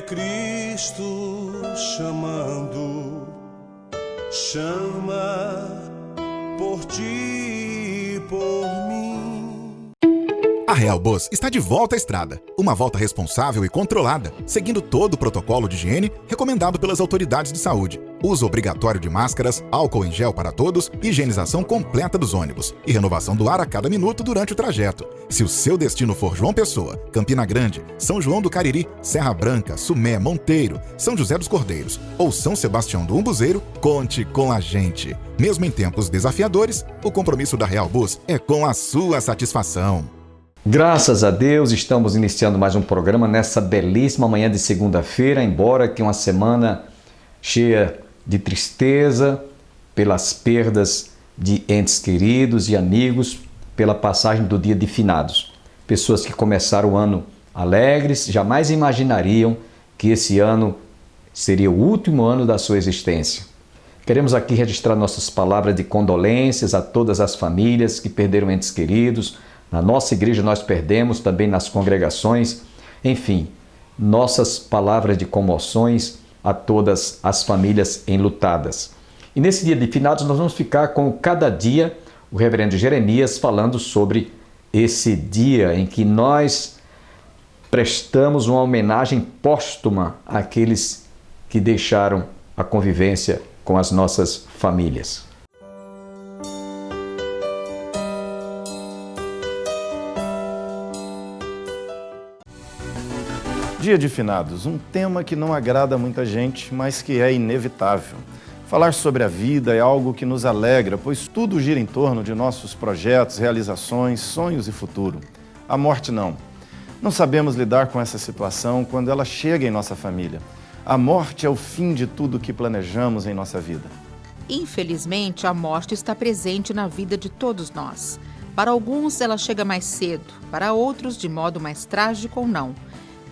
Cristo chamando, chama por ti e por mim. A Real Bus está de volta à estrada. Uma volta responsável e controlada, seguindo todo o protocolo de higiene recomendado pelas autoridades de saúde. Uso obrigatório de máscaras, álcool em gel para todos, higienização completa dos ônibus e renovação do ar a cada minuto durante o trajeto. Se o seu destino for João Pessoa, Campina Grande, São João do Cariri, Serra Branca, Sumé, Monteiro, São José dos Cordeiros ou São Sebastião do Umbuzeiro, conte com a gente. Mesmo em tempos desafiadores, o compromisso da Real Bus é com a sua satisfação. Graças a Deus, estamos iniciando mais um programa nessa belíssima manhã de segunda-feira, embora que uma semana cheia de tristeza pelas perdas de entes queridos e amigos, pela passagem do dia de finados. Pessoas que começaram o ano alegres, jamais imaginariam que esse ano seria o último ano da sua existência. Queremos aqui registrar nossas palavras de condolências a todas as famílias que perderam entes queridos. Na nossa igreja nós perdemos, também nas congregações. Enfim, nossas palavras de comoções a todas as famílias enlutadas. E nesse dia de finados nós vamos ficar com cada dia o reverendo Jeremias falando sobre esse dia em que nós prestamos uma homenagem póstuma àqueles que deixaram a convivência com as nossas famílias. Dia de Finados, um tema que não agrada a muita gente, mas que é inevitável. Falar sobre a vida é algo que nos alegra, pois tudo gira em torno de nossos projetos, realizações, sonhos e futuro. A morte não. Não sabemos lidar com essa situação quando ela chega em nossa família. A morte é o fim de tudo que planejamos em nossa vida. Infelizmente, a morte está presente na vida de todos nós. Para alguns, ela chega mais cedo, para outros, de modo mais trágico ou não.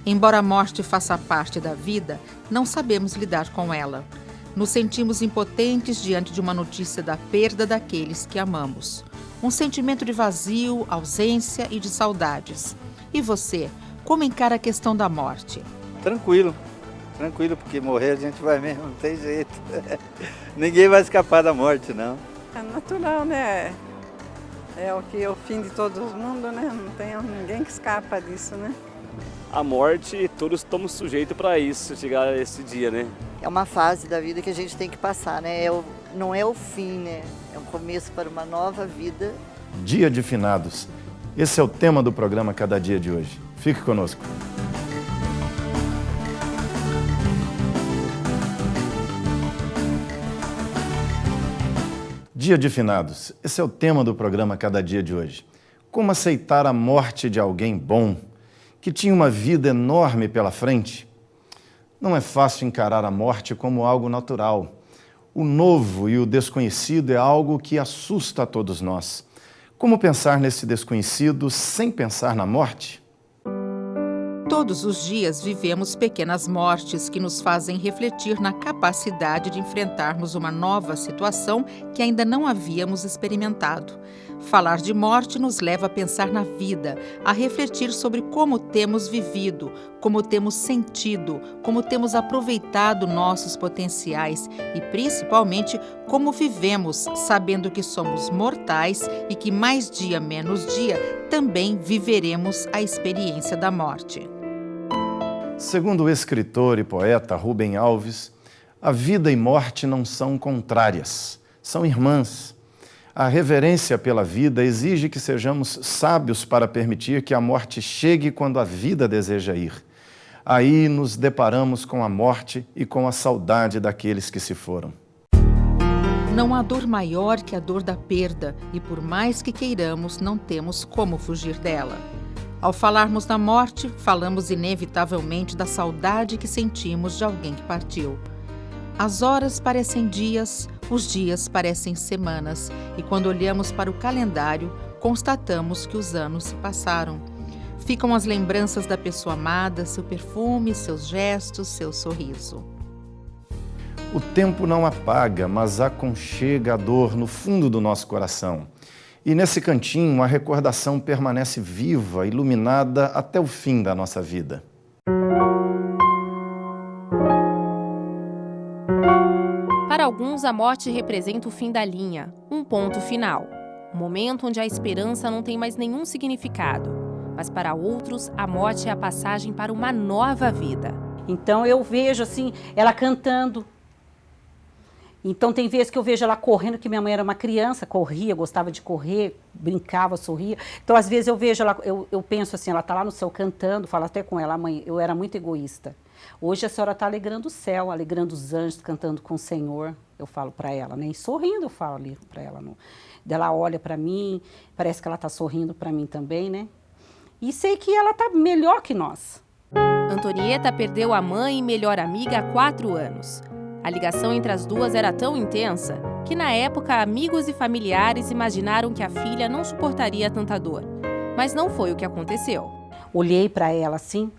Embora a morte faça parte da vida, não sabemos lidar com ela. Nos sentimos impotentes diante de uma notícia da perda daqueles que amamos. Um sentimento de vazio, ausência e de saudades. E você, como encara a questão da morte? Tranquilo, porque morrer a gente vai mesmo, não tem jeito. Ninguém vai escapar da morte, não. É natural, né? É o fim de todo mundo, né? Não tem ninguém que escapa disso, né? A morte, todos estamos sujeitos para isso, chegar a esse dia, né? É uma fase da vida que a gente tem que passar, né? Não é o fim, né? É um começo para uma nova vida. Dia de Finados. Esse é o tema do programa Cada Dia de hoje. Fique conosco. Dia de Finados. Esse é o tema do programa Cada Dia de hoje. Como aceitar a morte de alguém bom, que tinha uma vida enorme pela frente? Não é fácil encarar a morte como algo natural. O novo e o desconhecido é algo que assusta a todos nós. Como pensar nesse desconhecido sem pensar na morte? Todos os dias vivemos pequenas mortes que nos fazem refletir na capacidade de enfrentarmos uma nova situação que ainda não havíamos experimentado. Falar de morte nos leva a pensar na vida, a refletir sobre como temos vivido, como temos sentido, como temos aproveitado nossos potenciais e, principalmente, como vivemos, sabendo que somos mortais e que mais dia menos dia também viveremos a experiência da morte. Segundo o escritor e poeta Rubem Alves, a vida e morte não são contrárias, são irmãs. A reverência pela vida exige que sejamos sábios para permitir que a morte chegue quando a vida deseja ir. Aí nos deparamos com a morte e com a saudade daqueles que se foram. Não há dor maior que a dor da perda e, por mais que queiramos, não temos como fugir dela. Ao falarmos da morte, falamos inevitavelmente da saudade que sentimos de alguém que partiu. As horas parecem dias, os dias parecem semanas, e quando olhamos para o calendário, constatamos que os anos se passaram. Ficam as lembranças da pessoa amada, seu perfume, seus gestos, seu sorriso. O tempo não apaga, mas aconchega a dor no fundo do nosso coração. E nesse cantinho, a recordação permanece viva, iluminada até o fim da nossa vida. Para alguns, a morte representa o fim da linha, um ponto final. Um momento onde a esperança não tem mais nenhum significado. Mas para outros, a morte é a passagem para uma nova vida. Então eu vejo assim, ela cantando. Então tem vezes que eu vejo ela correndo, que minha mãe era uma criança, corria, gostava de correr, brincava, sorria. Então às vezes eu vejo ela, eu penso assim, ela está lá no céu cantando, falo até com ela, mãe, eu era muito egoísta. Hoje a senhora está alegrando o céu, alegrando os anjos, cantando com o Senhor, eu falo para ela, né? E sorrindo eu falo ali para ela. Ela olha para mim, parece que ela está sorrindo para mim também, né? E sei que ela está melhor que nós. Antonieta perdeu a mãe e melhor amiga há 4 anos. A ligação entre as duas era tão intensa que, na época, amigos e familiares imaginaram que a filha não suportaria tanta dor. Mas não foi o que aconteceu. Olhei para ela assim,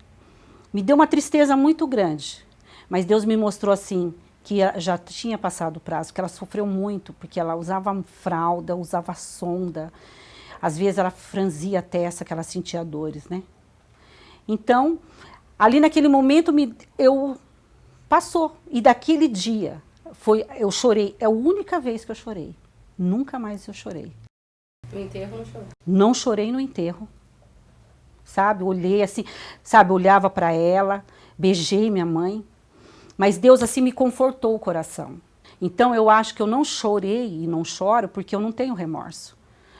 me deu uma tristeza muito grande. Mas Deus me mostrou assim, que já tinha passado o prazo, que ela sofreu muito, porque ela usava fralda, usava sonda. Às vezes ela franzia a testa, que ela sentia dores, né? Então, ali naquele momento, passou. E daquele dia, eu chorei. É a única vez que eu chorei. Nunca mais eu chorei. No enterro não chorou? Não chorei no enterro. Sabe, olhei assim, sabe, olhava para ela, beijei minha mãe. Mas Deus assim me confortou o coração. Então eu acho que eu não chorei e não choro porque eu não tenho remorso.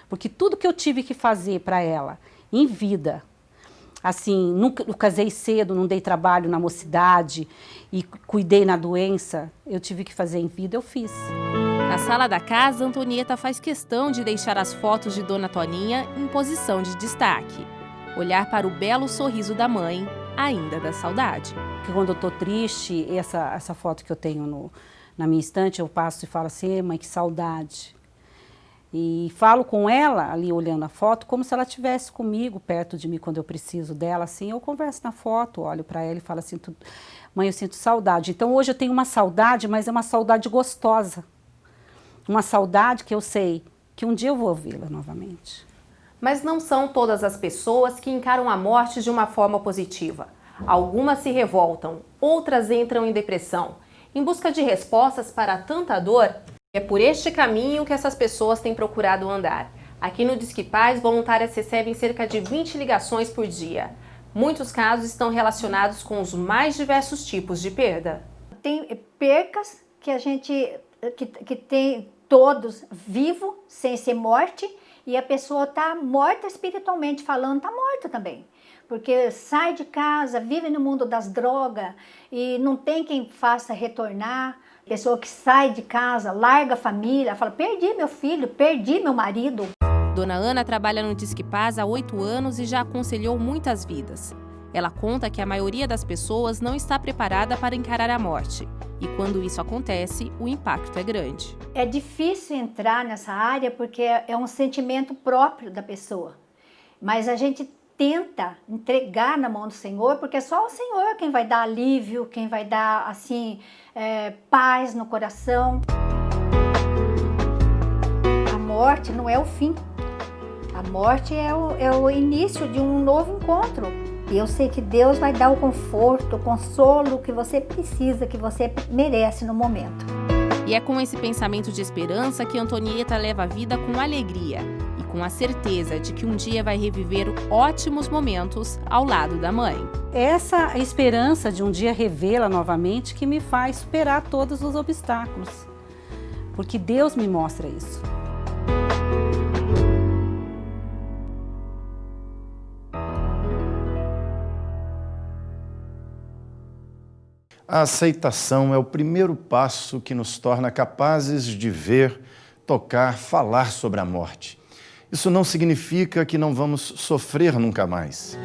Porque tudo que eu tive que fazer para ela, em vida, assim, nunca eu casei cedo, não dei trabalho na mocidade e cuidei na doença, eu tive que fazer em vida, eu fiz. Na sala da casa, Antonieta faz questão de deixar as fotos de Dona Toninha em posição de destaque. Olhar para o belo sorriso da mãe, ainda dá saudade. Porque quando eu estou triste, essa foto que eu tenho na minha estante, eu passo e falo assim, mãe, que saudade. E falo com ela, ali olhando a foto, como se ela estivesse comigo, perto de mim, quando eu preciso dela, assim, eu converso na foto, olho para ela e falo assim, mãe, eu sinto saudade. Então hoje eu tenho uma saudade, mas é uma saudade gostosa. Uma saudade que eu sei que um dia eu vou ouvi-la novamente. Mas não são todas as pessoas que encaram a morte de uma forma positiva. Algumas se revoltam, outras entram em depressão. Em busca de respostas para tanta dor, é por este caminho que essas pessoas têm procurado andar. Aqui no Disque Paz, voluntárias recebem cerca de 20 ligações por dia. Muitos casos estão relacionados com os mais diversos tipos de perda. Tem percas que a gente que tem todos vivo, sem ser morte, e a pessoa está morta espiritualmente falando, está morta também. Porque sai de casa, vive no mundo das drogas e não tem quem faça retornar. Pessoa que sai de casa, larga a família, fala, perdi meu filho, perdi meu marido. Dona Ana trabalha no Disque Paz há 8 anos e já aconselhou muitas vidas. Ela conta que a maioria das pessoas não está preparada para encarar a morte. E quando isso acontece, o impacto é grande. É difícil entrar nessa área porque é um sentimento próprio da pessoa. Mas a gente tenta entregar na mão do Senhor, porque é só o Senhor quem vai dar alívio, quem vai dar, assim, paz no coração. A morte não é o fim. A morte é o início de um novo encontro. E eu sei que Deus vai dar o conforto, o consolo que você precisa, que você merece no momento. E é com esse pensamento de esperança que Antonieta leva a vida com alegria e com a certeza de que um dia vai reviver ótimos momentos ao lado da mãe. Essa esperança de um dia revê-la novamente que me faz superar todos os obstáculos, porque Deus me mostra isso. A aceitação é o primeiro passo que nos torna capazes de ver, tocar, falar sobre a morte. Isso não significa que não vamos sofrer nunca mais.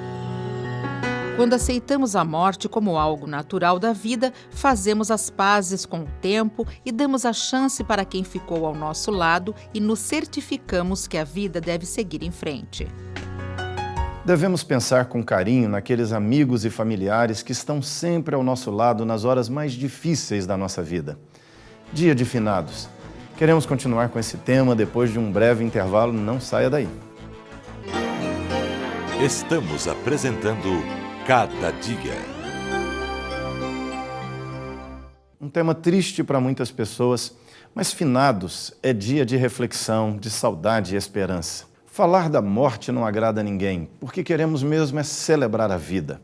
Quando aceitamos a morte como algo natural da vida, fazemos as pazes com o tempo e damos a chance para quem ficou ao nosso lado e nos certificamos que a vida deve seguir em frente. Devemos pensar com carinho naqueles amigos e familiares que estão sempre ao nosso lado nas horas mais difíceis da nossa vida. Dia de Finados. Queremos continuar com esse tema depois de um breve intervalo, não saia daí. Estamos apresentando Cada Dia. Um tema triste para muitas pessoas, mas finados é dia de reflexão, de saudade e esperança. Falar da morte não agrada a ninguém, porque queremos mesmo é celebrar a vida.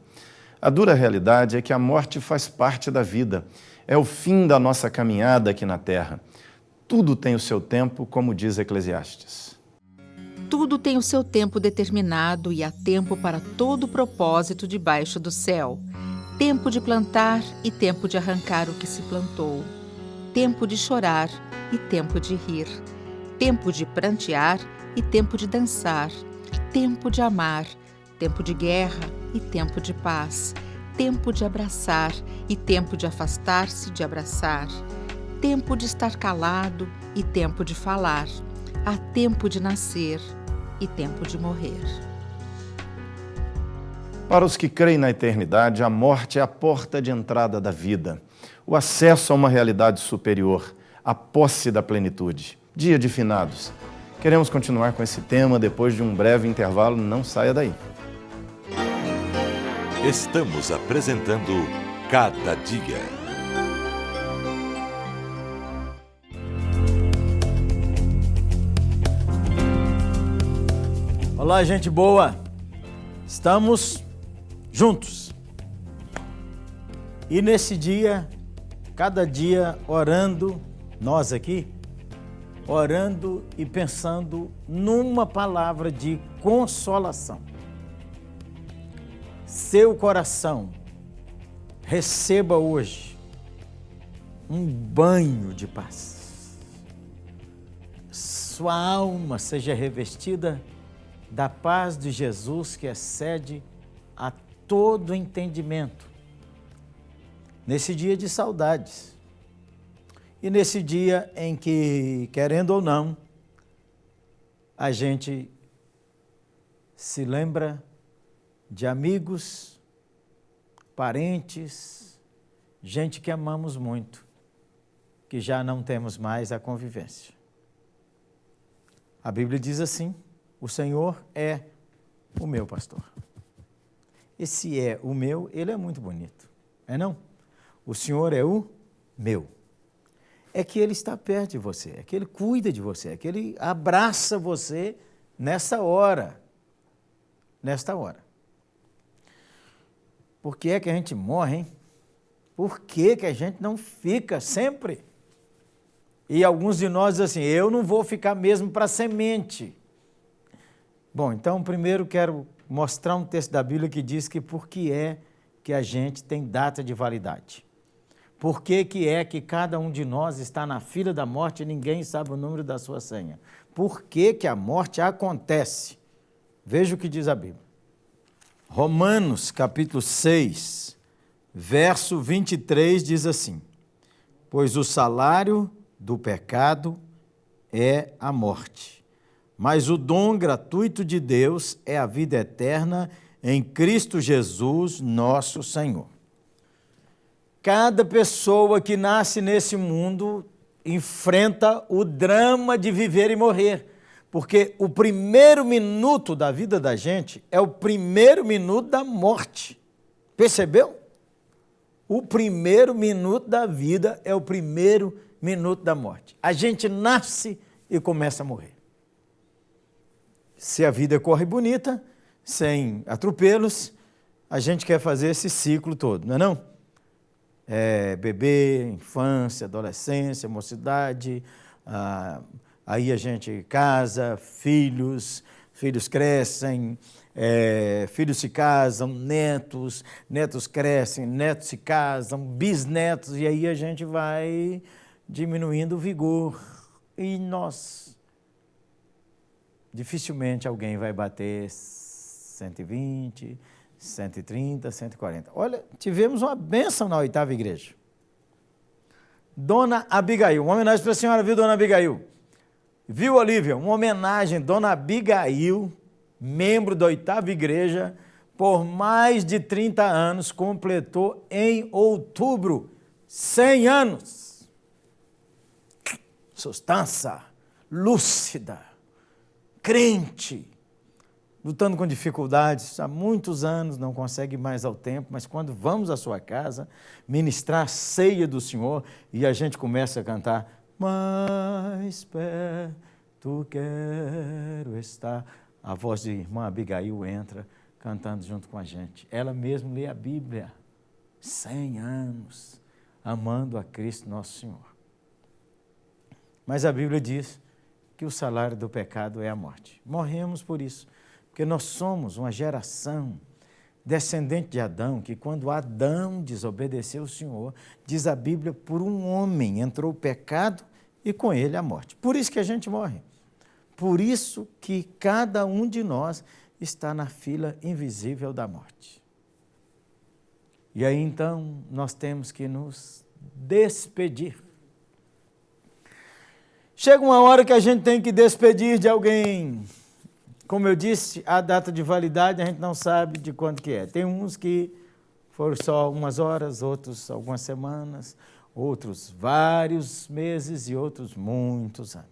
A dura realidade é que a morte faz parte da vida, é o fim da nossa caminhada aqui na Terra. Tudo tem o seu tempo, como diz Eclesiastes. Tudo tem o seu tempo determinado e há tempo para todo propósito debaixo do céu. Tempo de plantar e tempo de arrancar o que se plantou. Tempo de chorar e tempo de rir. Tempo de prantear e tempo de dançar. Tempo de amar, tempo de guerra e tempo de paz. Tempo de abraçar e tempo de afastar-se de abraçar. Tempo de estar calado e tempo de falar. Há tempo de nascer e tempo de morrer. Para os que creem na eternidade, a morte é a porta de entrada da vida, o acesso a uma realidade superior, a posse da plenitude. Dia de finados. Queremos continuar com esse tema depois de um breve intervalo, não saia daí. Estamos apresentando Cada Dia. Olá, gente boa! Estamos juntos. E nesse dia, cada dia orando, nós aqui, orando e pensando numa palavra de consolação. Seu coração receba hoje um banho de paz. Sua alma seja revestida da paz de Jesus que excede a todo entendimento. Nesse dia de saudades e nesse dia em que, querendo ou não, a gente se lembra de amigos, parentes, gente que amamos muito, que já não temos mais a convivência. A Bíblia diz assim: o Senhor é o meu pastor. Esse é o meu, ele é muito bonito, não? O Senhor é o meu. É que ele está perto de você, é que ele cuida de você, é que ele abraça você nessa hora. Nesta hora. Por que é que a gente morre, hein? Por que que a gente não fica sempre? E alguns de nós dizem assim, eu não vou ficar mesmo para semente. Bom, então primeiro quero mostrar um texto da Bíblia que diz que por que é que a gente tem data de validade. Por que que é que cada um de nós está na fila da morte e ninguém sabe o número da sua senha? Por que que a morte acontece? Veja o que diz a Bíblia. Romanos, capítulo 6, verso 23, diz assim: pois o salário do pecado é a morte, mas o dom gratuito de Deus é a vida eterna em Cristo Jesus, nosso Senhor. Cada pessoa que nasce nesse mundo enfrenta o drama de viver e morrer. Porque o primeiro minuto da vida da gente é o primeiro minuto da morte. Percebeu? O primeiro minuto da vida é o primeiro minuto da morte. A gente nasce e começa a morrer. Se a vida corre bonita, sem atropelos, a gente quer fazer esse ciclo todo, não é não? Bebê, infância, adolescência, mocidade, aí a gente casa, filhos crescem, filhos se casam, netos crescem, netos se casam, bisnetos, e aí a gente vai diminuindo o vigor. E nós, dificilmente alguém vai bater 120, 130, 140. Olha, tivemos uma bênção na 8ª igreja. Dona Abigail, uma homenagem para a senhora, viu, Dona Abigail? Viu, Olívia? Uma homenagem, Dona Abigail, membro da 8ª igreja, por mais de 30 anos, completou em outubro 100 anos. Sustância, lúcida, crente, lutando com dificuldades, há muitos anos, não consegue mais ao tempo, mas quando vamos à sua casa, ministrar a ceia do Senhor, e a gente começa a cantar, mais perto quero estar. A voz de irmã Abigail entra cantando junto com a gente. Ela mesma lê a Bíblia, 100 anos, amando a Cristo nosso Senhor. Mas a Bíblia diz que o salário do pecado é a morte. Morremos por isso, porque nós somos uma geração descendente de Adão, que quando Adão desobedeceu o Senhor, diz a Bíblia, por um homem entrou o pecado e com ele a morte. Por isso que a gente morre. Por isso que cada um de nós está na fila invisível da morte. E aí então nós temos que nos despedir. Chega uma hora que a gente tem que despedir de alguém. Como eu disse, a data de validade a gente não sabe de quando que é. Tem uns que foram só umas horas, outros algumas semanas, outros vários meses e outros muitos anos.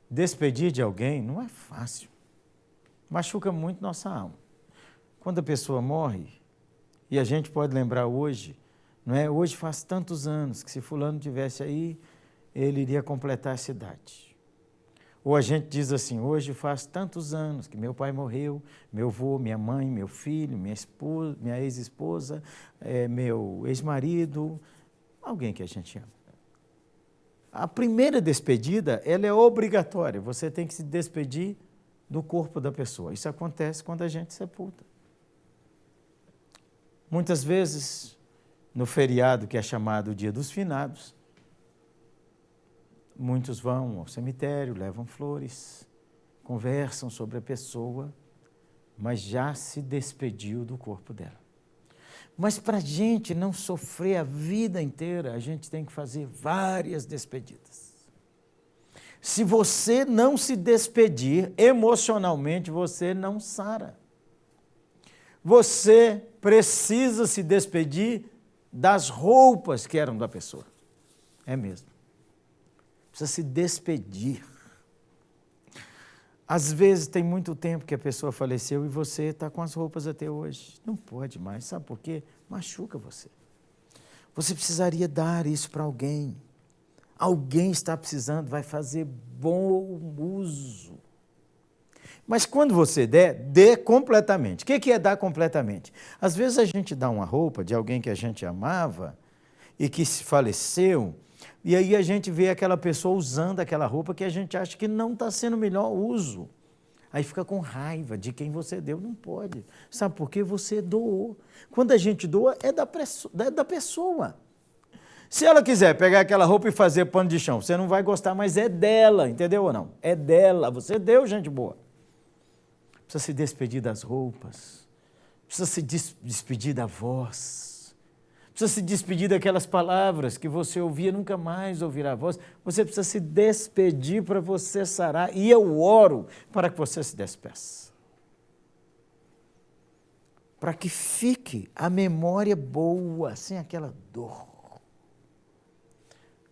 Despedir de alguém não é fácil. Machuca muito nossa alma. Quando a pessoa morre, e a gente pode lembrar hoje, não é? Hoje faz tantos anos que se fulano tivesse aí, ele iria completar essa idade. Ou a gente diz assim, hoje faz tantos anos que meu pai morreu, meu avô, minha mãe, meu filho, minha esposa, minha ex-esposa, meu ex-marido, alguém que a gente ama. A primeira despedida, ela é obrigatória, você tem que se despedir do corpo da pessoa. Isso acontece quando a gente sepulta. Muitas vezes, no feriado que é chamado Dia dos Finados, muitos vão ao cemitério, levam flores, conversam sobre a pessoa, mas já se despediu do corpo dela. Mas para a gente não sofrer a vida inteira, a gente tem que fazer várias despedidas. Se você não se despedir, emocionalmente você não sara. Você precisa se despedir das roupas que eram da pessoa. É mesmo. Precisa se despedir. Às vezes tem muito tempo que a pessoa faleceu e você está com as roupas até hoje. Não pode mais, sabe por quê? Machuca você. Você precisaria dar isso para alguém. Alguém está precisando, vai fazer bom uso. Mas quando você der, dê completamente. O que é dar completamente? Às vezes a gente dá uma roupa de alguém que a gente amava e que faleceu, e aí a gente vê aquela pessoa usando aquela roupa que a gente acha que não está sendo o melhor uso. Aí fica com raiva de quem você deu. Não pode. Sabe por quê? Você doou. Quando a gente doa, é da pessoa. Se ela quiser pegar aquela roupa e fazer pano de chão, você não vai gostar, mas é dela, entendeu ou não? É dela. Você deu, gente boa. Precisa se despedir das roupas. Precisa se despedir da voz. Precisa se despedir daquelas palavras que você ouvia, nunca mais ouvirá a voz. Você precisa se despedir para você sarar. E eu oro para que você se despeça. Para que fique a memória boa, sem aquela dor.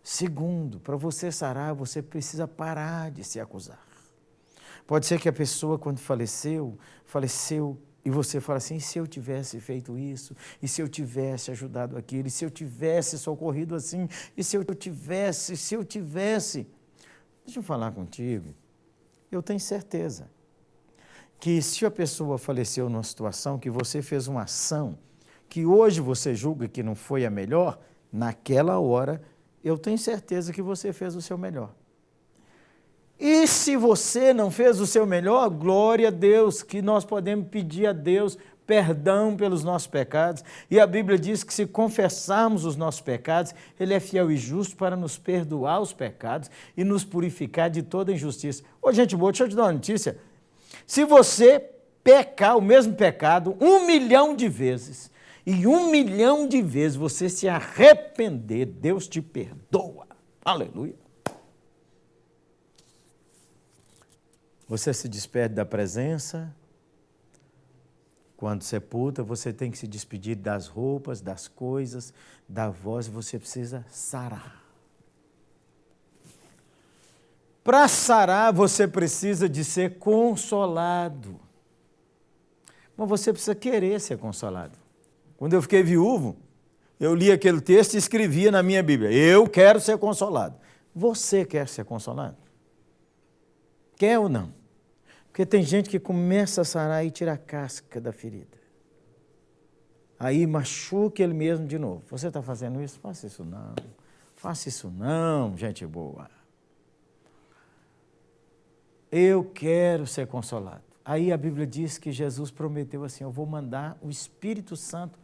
Segundo, para você sarar, você precisa parar de se acusar. Pode ser que a pessoa, quando faleceu e você fala assim, e se eu tivesse feito isso? E se eu tivesse ajudado aquilo? E se eu tivesse socorrido assim? E se eu tivesse? Deixa eu falar contigo. Eu tenho certeza que se a pessoa faleceu numa situação que você fez uma ação que hoje você julga que não foi a melhor, naquela hora, eu tenho certeza que você fez o seu melhor. E se você não fez o seu melhor, glória a Deus, que nós podemos pedir a Deus perdão pelos nossos pecados. E a Bíblia diz que se confessarmos os nossos pecados, Ele é fiel e justo para nos perdoar os pecados e nos purificar de toda injustiça. Ô, gente boa, deixa eu te dar uma notícia. Se você pecar o mesmo pecado 1 milhão de vezes, e 1 milhão de vezes você se arrepender, Deus te perdoa. Aleluia. Você se despede da presença. Quando sepulta, você tem que se despedir das roupas, das coisas, da voz. Você precisa sarar. Para sarar, você precisa de ser consolado. Mas você precisa querer ser consolado. Quando eu fiquei viúvo, eu li aquele texto e escrevia na minha Bíblia: eu quero ser consolado. Você quer ser consolado? Quer ou não? Porque tem gente que começa a sarar e tira a casca da ferida. Aí machuca ele mesmo de novo. Você está fazendo isso? Faça isso não. Faça isso não, gente boa. Eu quero ser consolado. Aí a Bíblia diz que Jesus prometeu assim: eu vou mandar o Espírito Santo,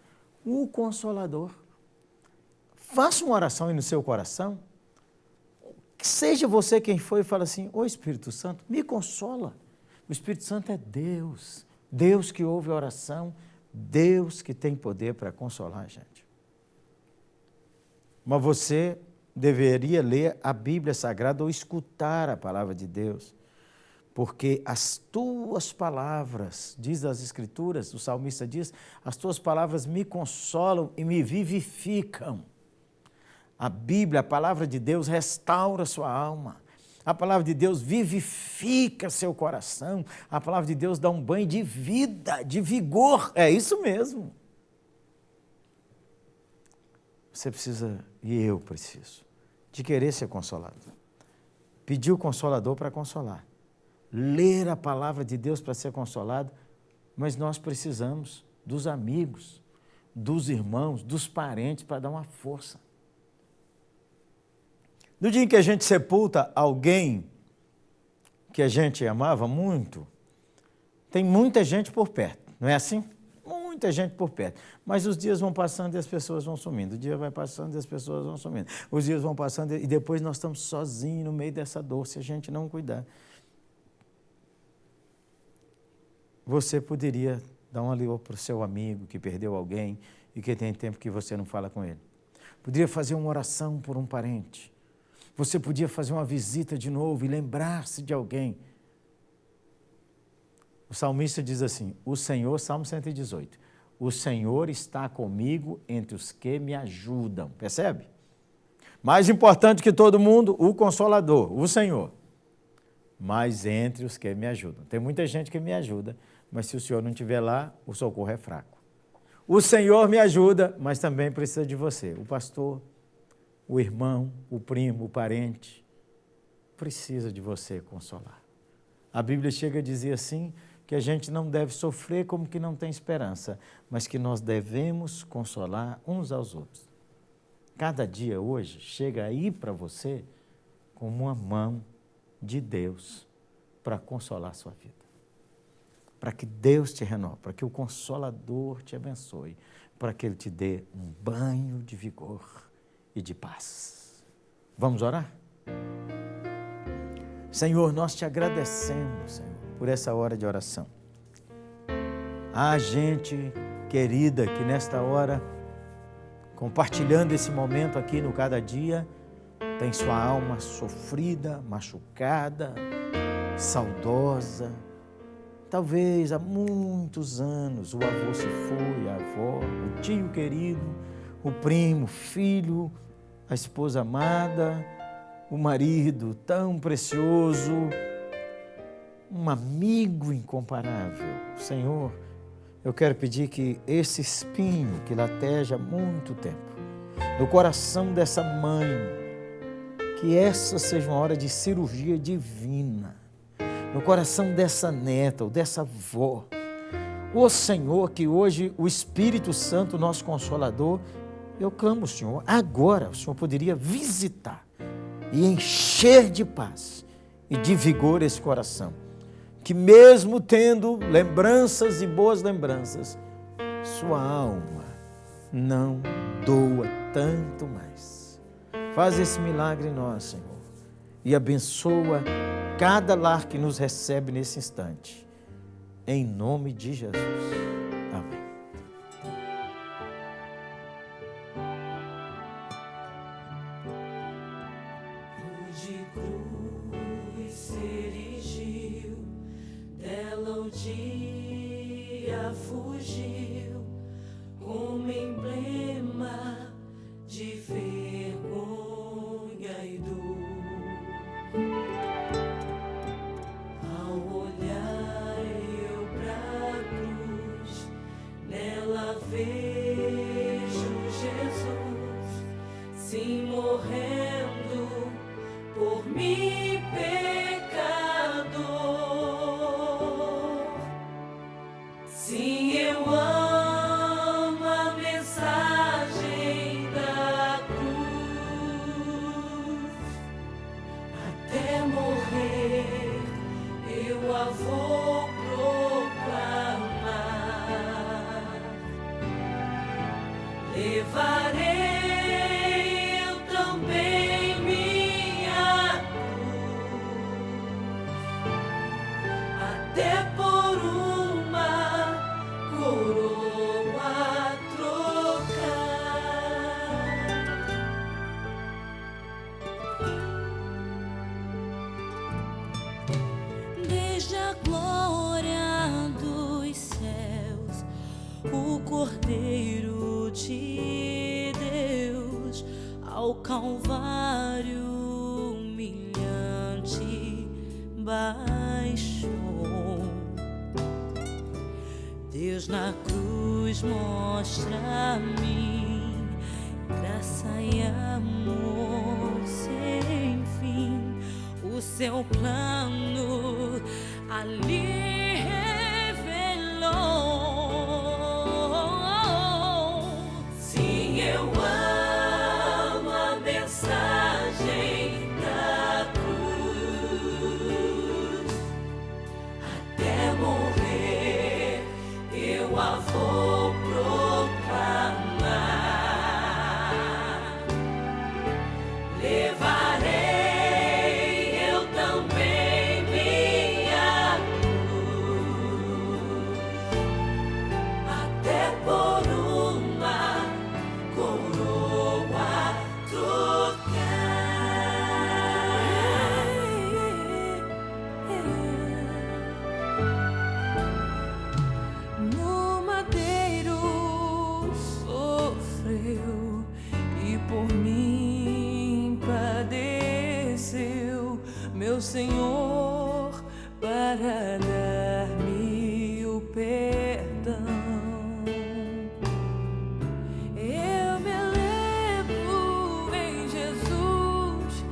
o Consolador. Faça uma oração aí no seu coração. Que seja você quem for e fala assim: ô Espírito Santo, me consola. O Espírito Santo é Deus. Deus que ouve a oração. Deus que tem poder para consolar a gente. Mas você deveria ler a Bíblia Sagrada ou escutar a palavra de Deus. Porque as tuas palavras, diz as Escrituras, o salmista diz, as tuas palavras me consolam e me vivificam. A Bíblia, a palavra de Deus, restaura sua alma. A palavra de Deus vivifica seu coração. A palavra de Deus dá um banho de vida, de vigor. É isso mesmo. Você precisa, e eu preciso, de querer ser consolado. Pedir o Consolador para consolar. Ler a palavra de Deus para ser consolado, mas nós precisamos dos amigos, dos irmãos, dos parentes para dar uma força. No dia em que a gente sepulta alguém que a gente amava muito, tem muita gente por perto, não é assim? Muita gente por perto. Mas os dias vão passando e as pessoas vão sumindo. O dia vai passando e as pessoas vão sumindo. Os dias vão passando e depois nós estamos sozinhos no meio dessa dor, se a gente não cuidar. Você poderia dar um alívio para o seu amigo que perdeu alguém e que tem tempo que você não fala com ele. Poderia fazer uma oração por um parente. Você podia fazer uma visita de novo e lembrar-se de alguém. O salmista diz assim, o Senhor, Salmo 118, o Senhor está comigo entre os que me ajudam. Percebe? Mais importante que todo mundo, o Consolador, o Senhor. Mas entre os que me ajudam. Tem muita gente que me ajuda, mas se o Senhor não estiver lá, o socorro é fraco. O Senhor me ajuda, mas também precisa de você. O pastor, o irmão, o primo, o parente, precisa de você consolar. A Bíblia chega a dizer assim, que a gente não deve sofrer como que não tem esperança, mas que nós devemos consolar uns aos outros. Cada dia hoje chega aí para você como uma mão de Deus para consolar a sua vida. Para que Deus te renove, para que o Consolador te abençoe, para que Ele te dê um banho de vigor e de paz. Vamos orar? Senhor, nós te agradecemos, Senhor, por essa hora de oração. Há gente querida que nesta hora, compartilhando esse momento aqui no Cada Dia, tem sua alma sofrida, machucada, saudosa. Talvez há muitos anos o avô se foi, a avó, o tio querido, o primo, o filho, a esposa amada, o marido tão precioso, um amigo incomparável. Senhor, eu quero pedir que esse espinho que lateja há muito tempo, no coração dessa mãe, que essa seja uma hora de cirurgia divina, no coração dessa neta ou dessa avó. Ô Senhor, que hoje o Espírito Santo, nosso Consolador, eu clamo, Senhor, agora o Senhor poderia visitar e encher de paz e de vigor esse coração. Que mesmo tendo lembranças e boas lembranças, sua alma não doa tanto mais. Faz esse milagre em nós, Senhor, e abençoa cada lar que nos recebe nesse instante. Em nome de Jesus. Amém. De cruz se erigiu, dela o dia fugiu, como emblema de vergonha e dor. levarei eu também minha cruz, até por uma coroa trocar. Desde a glória dos céus, o Cordeiro de Deus ao Calvário humilhante baixou. Deus na cruz mostra-me graça e amor sem fim. O seu plano ali revelou. Sim, eu amo a mensagem da cruz. Até morrer eu a vou proclamar. Levarei eu também minha cruz, até por uma coroa trocar. No madeiro sofreu e por mim padeceu, meu Senhor, para dar-me o perdão. Eu me lembro em Jesus,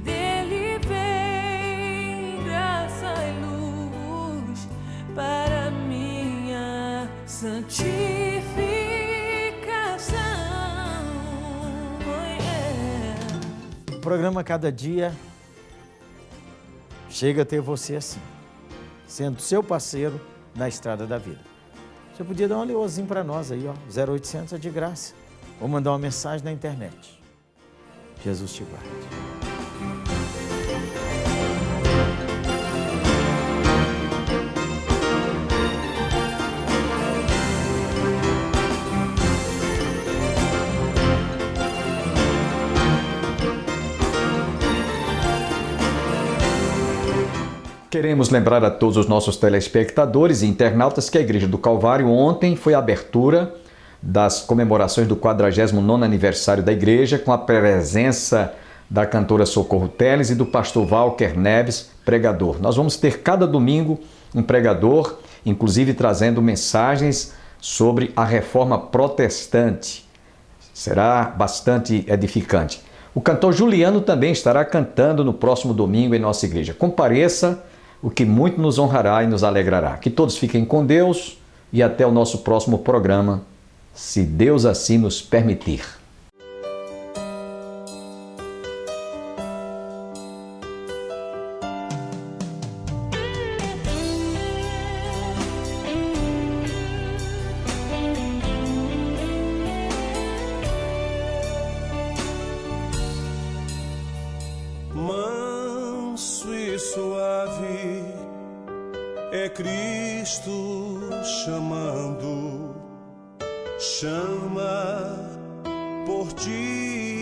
dele vem graça e luz para minha santificação. O programa Cada Dia chega a ter você assim, sendo seu parceiro na estrada da vida. Você podia dar um alôzinho para nós aí, ó, 0800 é de graça, ou mandar uma mensagem na internet. Jesus te guarde. Queremos lembrar a todos os nossos telespectadores e internautas que a Igreja do Calvário ontem foi a abertura das comemorações do 49º aniversário da igreja, com a presença da cantora Socorro Teles e do pastor Walker Neves, pregador. Nós vamos ter cada domingo um pregador, inclusive trazendo mensagens sobre a reforma protestante. Será bastante edificante. O cantor Juliano também estará cantando no próximo domingo em nossa igreja. Compareça, o que muito nos honrará e nos alegrará. Que todos fiquem com Deus e até o nosso próximo programa, se Deus assim nos permitir. Manso e suave é Cristo chamando, chama por ti.